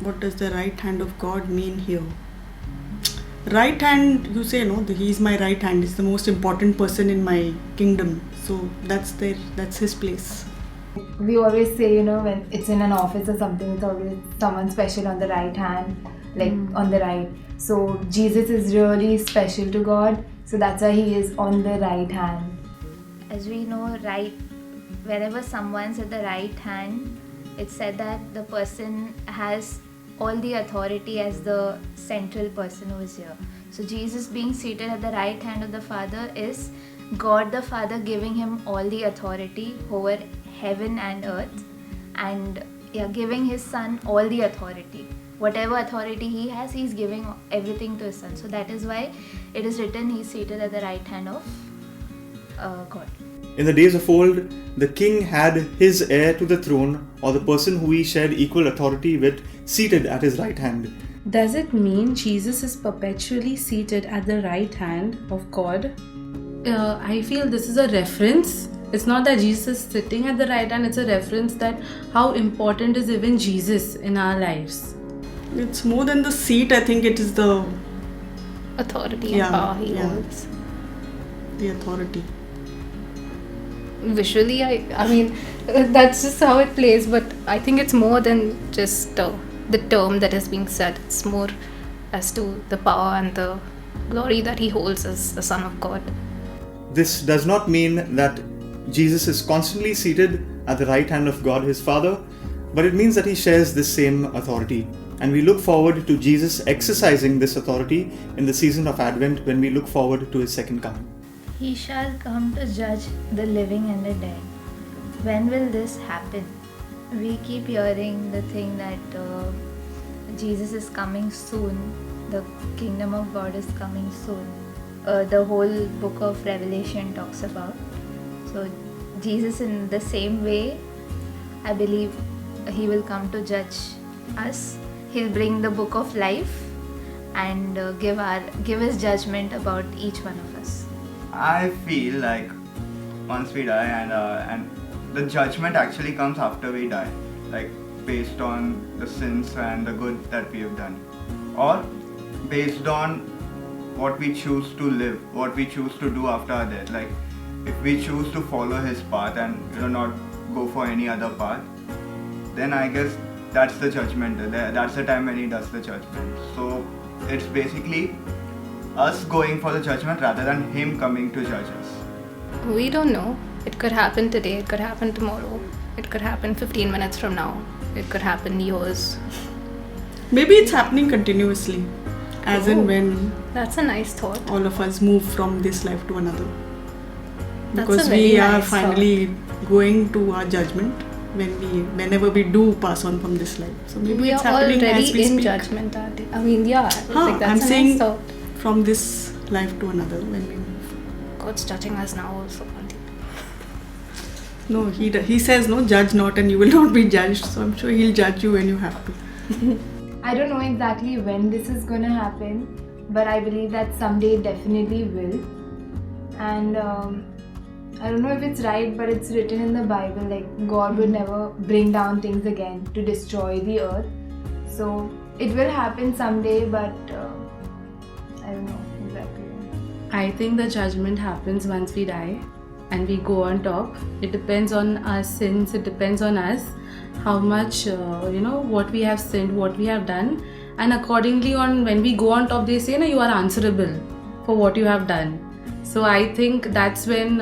what does the right hand of God mean here? Right hand, you say, no, he's my right hand. He's the most important person in my kingdom. So that's his place. We always say, when it's in an office or something, it's always someone special on the right hand, like on the right. So Jesus is really special to God. So that's why he is on the right hand. As we know, wherever someone's at the right hand, it's said that the person has all the authority as the central person who is here. So Jesus being seated at the right hand of the Father is God the Father giving him all the authority over heaven and earth, and giving his Son all the authority. Whatever authority he has, he's giving everything to his Son. So that is why it is written he's seated at the right hand of God. In the days of old, the king had his heir to the throne, or the person who he shared equal authority with, seated at his right hand. Does it mean Jesus is perpetually seated at the right hand of God? I feel this is a reference. It's not that Jesus is sitting at the right hand, it's a reference that how important is even Jesus in our lives. It's more than the seat, I think it is the authority and power he holds. The authority. Visually, I mean, that's just how it plays, but I think it's more than just the term that is being said. It's more as to the power and the glory that he holds as the Son of God. This does not mean that Jesus is constantly seated at the right hand of God his Father, but it means that he shares this same authority. And we look forward to Jesus exercising this authority in the season of Advent when we look forward to his second coming. He shall come to judge the living and the dead. When will this happen? We keep hearing the thing that Jesus is coming soon. The kingdom of God is coming soon. The whole book of Revelation talks about. So Jesus, in the same way, I believe he will come to judge us. He'll bring the book of life and give his judgment about each one of us. I feel like once we die and the judgment actually comes after we die, like based on the sins and the good that we have done, or based on what we choose to live, what we choose to do after our death. Like if we choose to follow his path and not go for any other path, then I guess that's the judgment. That's the time when he does the judgment. So it's basically us going for the judgment rather than him coming to judge us. We don't know. It could happen today, it could happen tomorrow, it could happen 15 minutes from now, it could happen years. Maybe it's happening continuously, as in when that's a nice thought. All of us move from this life to another. That's Because a very we are nice finally going to our judgment whenever we do pass on from this life. So maybe we it's are happening already as we in speak. judgment. I mean, that's I'm a saying nice thought. from this life to another when we move. God's judging us now also. No, he says no, judge not and you will not be judged. So I'm sure he'll judge you when you have to. I don't know exactly when this is going to happen, but I believe that someday it definitely will. And I don't know if it's right, but it's written in the Bible, like God would never bring down things again to destroy the earth. So it will happen someday, but I don't know exactly. I think the judgment happens once we die and we go on top. It depends on our sins, it depends on us, how much, what we have sinned, what we have done. And accordingly, on when we go on top, they say, you are answerable for what you have done. So I think that's when,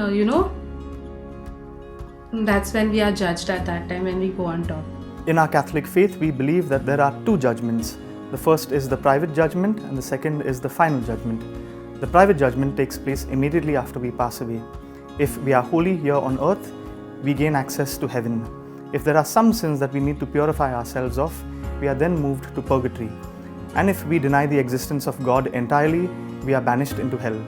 that's when we are judged at that time, when we go on top. In our Catholic faith, we believe that there are two judgments. The first is the private judgment and the second is the final judgment. The private judgment takes place immediately after we pass away. If we are holy here on earth, we gain access to heaven. If there are some sins that we need to purify ourselves of, we are then moved to purgatory. And if we deny the existence of God entirely, we are banished into hell.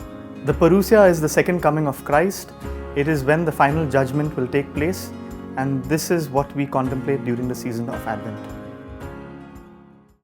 The parousia is the second coming of Christ. It is when the final judgment will take place, and this is what we contemplate during the season of Advent.